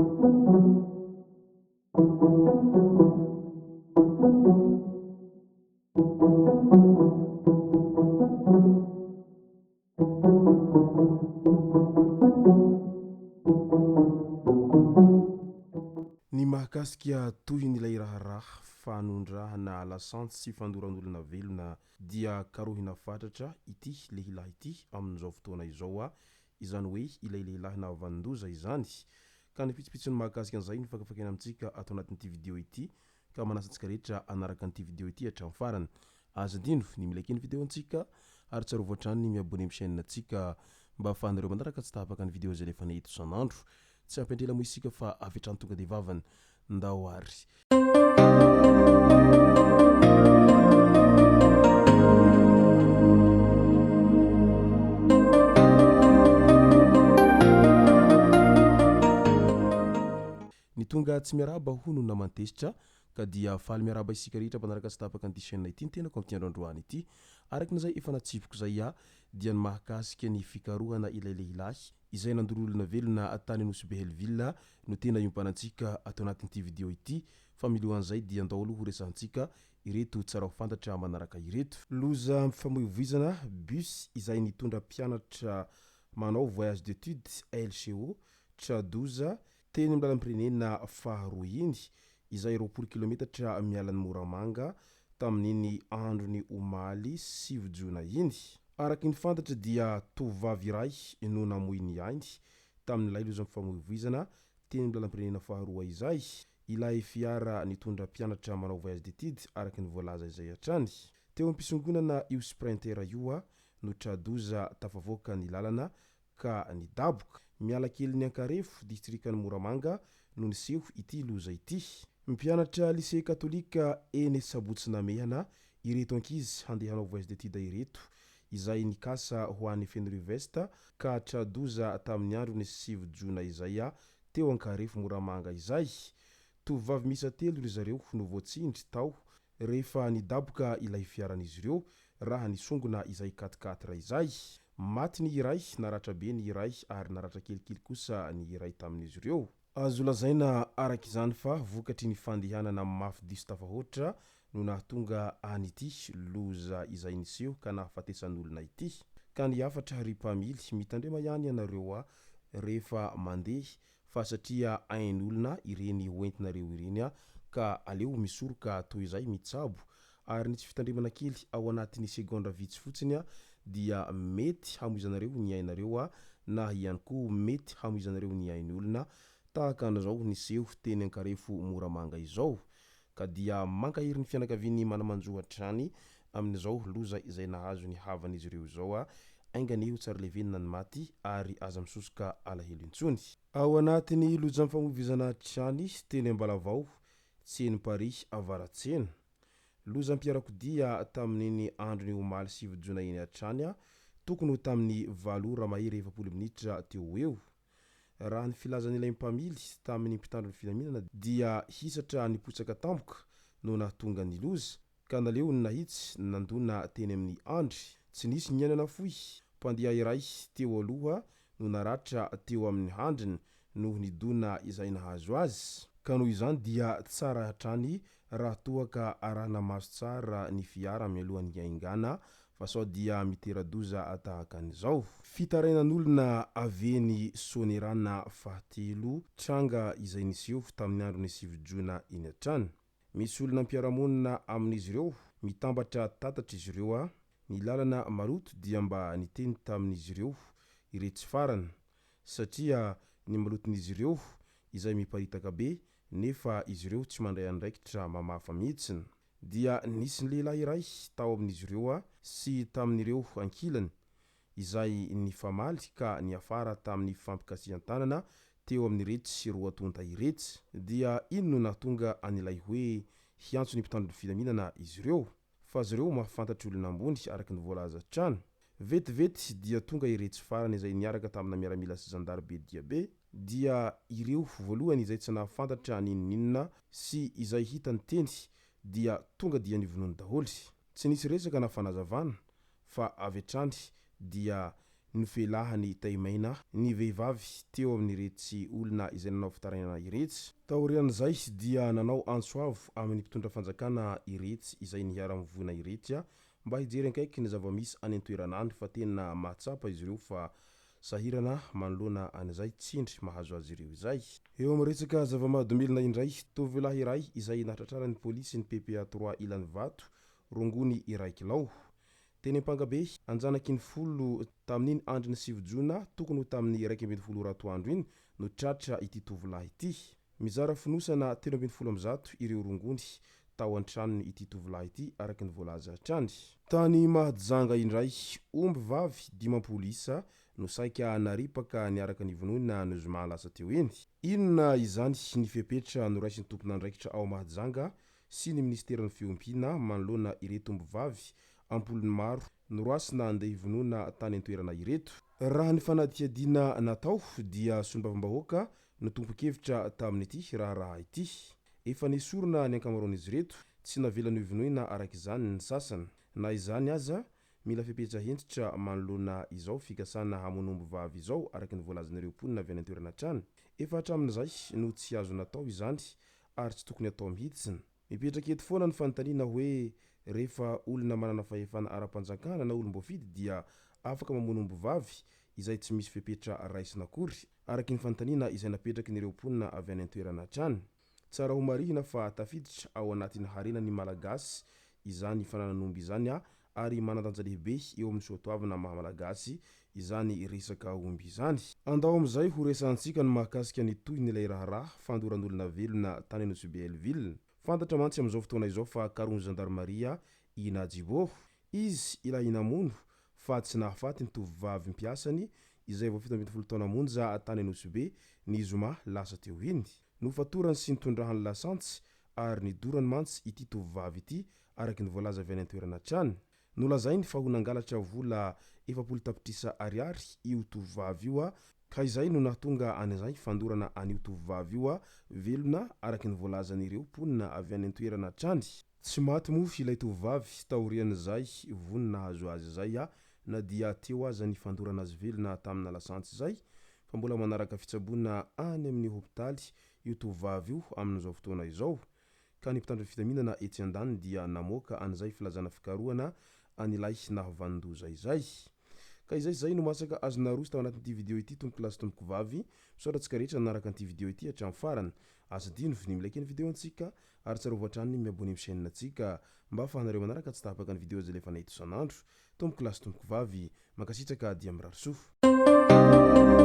Ny mahakasika toy nylay raharaha fanondrahana lasante sy fandoran'olona velona dia karohina fatratra ity lehilahy ity amin'izao fotoana izao a izany hoe ilay lehilahy navandoza izany ka ny pitsopitsony mahakasika an'izay ny fakafakena amintsika atao anatin'ity video ity ka manasantsika rehetra anaraka an'ity video ity hatramin'ny farany aza ndino ny milaiky ny video antsika ary tsarovatra hatrany ny miabone amin'ny chaîne antsika mba ahafahanareo manaraka tsy tahapaka ny video zay lefa nahito isan'andro tsy ampiandrela mo isika fa avy hatrany tonga dia vavany ndao ary ny tonga tsy miaraba hono namantesitra ka dia faly miaraba isika rehetra mpanaraka tsy tahapaka an'ity chaîne ity ny tenako amin'ity andro androany ity arakin'izay efa natsivoko zay a dia ny mahakasika ny fikarohana ilay lehilahy izay nandoro olona velona tany Nosy Behelville no tena iompanantsika atao anatin'ity video ity fa milohan'izay dia andao aloha horesantsika ireto tsara ho fantatra manaraka ireto loza mifamoivoizana bus izay nitondra mpianatra manao voyage d'étude LCO tradoza teny amin'ny lalam-pirenena faharoa iny izay 20 kilometatra mialan'ny Moramanga tamin'iny androny omaly 7 jona iny araky ny fantatra dia tovovavy iray no namoy ny ainy tamin'ilay loza mifamoivoizana teny amin'ny lalam-pirenena faharoa izay ilay fiara nitondra mpianatra manao voyage d'étude araky ny voalaza izay hatrany teo ampisongonana io sprinter io a no tradoza tafavoaka ny lalana ka nidaboka miala kely ny Ankarefo distrikany Moramanga no niseho ity loza ity mpianatra lycée katolika eny Sabotsinamehana ireto ankizy handeha hanao voyage d'étude ireto izay nikasa ho an'ny Fenrivesta ka tradoza tamin'ny androny 7 jona izay a teo Ankarefo Moramanga izay tovovavy miisa telo ry zareo no voatsindry tao rehefa nidaboka ilay fiaran'izy ireo raha nisongona izay 4x4 izay maty ny iray naratra be ny iray ary naratra kelikely kosa ny iray tamin'izy ireo azo lazaina araka izany fa vokatry ny fandehanana mafy diso tafahoatra no nahatonga an'ity loza izay niseho ka nahafatesan'olona ity ka ny afatra ry mpamily mitandrema ihany ianareo a rehefa mandeha fa satria ain'olona ireny hoentinareo ireny a ka aleo misoroka toy izay mitsabo ary ny tsy fitandremana kely ao anatin'ny segondra vitsy fotsiny a dia mety hamoizanareo ny ainareo a na ihany koa mety hamoizanareo ny ain'ny olona tahaka an'izao niseho teny Ankarefo Moramanga izao ka dia mankahiry ny fianakaviany manamanjoatra any amin'izao loza izay nahazo ny havan'izy ireo izao a ainganeho tsara levenina ny maty ary aza misosoka alahelo intsony ao anatin'ny loza mifamoivoizana trany teny Ambalavao tseny Paris avaratsena loza mpiarakodia tamin'iny androny omaly 7 jona iny hatrany a tokony ho tamin'ny 7 ora mahery 20 minitra teo eo raha ny filazan'ilay mpamily tamin'ny mpitandro ny filaminana dia hisatra nipotsaka tampoka no nahatonga ny loza ka naleo ny nahitsy nandona teny amin'ny andry tsy nisy ny ainana fohy mpandeha iray teo aloha no naratra teo amin'ny handriny no nidona izay nahazo azy ka noho izany dia tsara hatrany raha toaka arahana maso tsara ny fiara mialohan'ny aingana fa sao dia miteradoza tahaka an'izao fitarainan'olona aveny Sonerana fahatelo tranga izay niseho tamin'ny androny 7 jona iny hatrany misy olona mpiaramonina amin'izy ireo mitambatra tatatra izy ireo a ny lalana maloto dia mba niteny tamin'izy ireo iretsy farany satria ny maloton'izy ireo izay miparitaka be nefa izy ireo tsy mandray andraikitra mamafa mihitsiny dia nisy ny lehilahy iray tao amin'izy ireo a sy tamin'ireo ankilany izay nifamaly ka niafara tamin'ny fampikasihan-tanana teo amin'ny retsy sy roa tonta iretsy dia ino no nahatonga an'ilay hoe hiantso ny mpitandro ny filaminana izy ireo fa izy ireo mahafantatry olona ambony araky ny voalaza trany vetivety dia tonga iretsy farany izay niaraka tamina miaramila sy zandarbe diabe dia ireo voalohany izay tsy nahafantatra ninninona sy izay hitany teny dia tonga dia nivonony daholy tsy nisy resaka na fanazavana fa avy hatrany dia ny felahany taimaina ny vehivavy teo amin'ny iretsy olona izay nanao fitarainana iretsy. Taorian'izay dia nanao antsoavo amin'ny mpitondra fanjakana iretsy izay niara-mivona iretsy mba hijery ankaiky ny zava-misy any an-toeranany fa tena mahatsapa izy ireo fa sahirana manoloana an'izay tsindry mahazo azy ireo izay. Eo amin'ny resaka zava-mahadomelina indray, tovolahy iray izay nahatratrara ny polisy ny PPA 3 Ilany Vato rongony iray kilao. Teny Ampangabe anjanaky ny folo tamin'iny andro ny 9 Jona tokony ho tamin'ny 12 ratoandro iny no tratra ity tovolahy ity. Mizara finosana 13 ireo rongony tao an-tranony ity tovolahy ity araky ny voalaza hatrany. Tany Mahajanga indray, omby vavy dimam-polisa no saika naripaka niaraka ny vonoina no zoma lasa teo eny. Inona izany ny fepetra noraisin'ny tompon'andraikitra ao Mahajanga sy ny ministeran'ny fiompiana manoloana ireto omby vavy ampolony maro noroasina andeha hivonoina tany an-toerana ireto. Raha ny fanadihadiana natao dia solombavam-bahoaka no tompo-kevitra tamin'ity raharaha ity. Efa nesorina ny ankamaroan'izy ireto tsy navela ny hivonoina araka izany ny sasany. Na izany aza mila fepetra hentitra manoloana izao fikasana hamono omby vavy izao araky ny voalazan'ireo mponina avy any an-toerana trany. Efa hatramin'izay no tsy azo natao izany ary tsy tokony atao mihitsiny. Mipetraka eto foana ny fanontaniana hoe rehefa olona manana fahefana ara-panjakana na olom-boafidy dia afaka mamono omby vavy izay tsy misy fepetra raisina akory araky ny fanontaniana izay napetraky n'ireo mponina avy any an-toerana trany. Tsara ho marihina fa tafiditra ao anatin'ny harenan'ny malagasy izany fananan'omby izany ary manandanja lehibe eo amin'ny soatoavana maha-malagasy izany resaka omby izany. Andao amin'izay ho resantsika ny mahakasika ny toy n'ilay raharaha fandoran'olona velona tany Anosibe-Elville. Fantatra mantsy amin'izao fotoana izao fa karohny gendarmeria ina Jibo. Izy ilay inamono fa tsy nahafaty ny tovovavy mpiasany izay vao 17 taona monja tany Anosibe ny zoma lasa teo iny. Nofatorany sy nitondrahan'ny lasantsy ary nidorany mantsy ity tovovavy ity araky ny voalaza avy any an-toerana trany. Nolazainy fa ho nangalatra vola 700 tapitrisa ariary io tovovavy io ka izay no nahatonga an'izay fandorana an'io tovovavy io velona araky ny voalazan'ireo mponina avy any an-toerana trany. Tsy maty moa ilay tovovavy taorian'izay vonina hazo azy izay na dia teo aza ny fandorana azy velona tamina lasantsy izay fa mbola manaraka fitsaboana any amin'ny hopitaly io tovovavy io amin'izao fotoana izao. Ka ny mpitandro fitaminana etsy an-daniny dia namoaka an'izay filazana fikarohana an'ilay nahavandoza izay. Ka izay no masaka azona roso tao anatin'ity video ity tompoko lasy tompoko vavy. Misaotratsika rehetra nanaraka an'ity video ity hatramin'ny farany. Asa dino vinimy like ny video antsika ary tsara hovatrany miabony amin'ny chaîne antsika mba ahafahanareo manaraka tsy tahapaka ny video zay lefa nahito isan'andro. Tompoko lasy tompoko vavy mankasitraka dia mirary soa.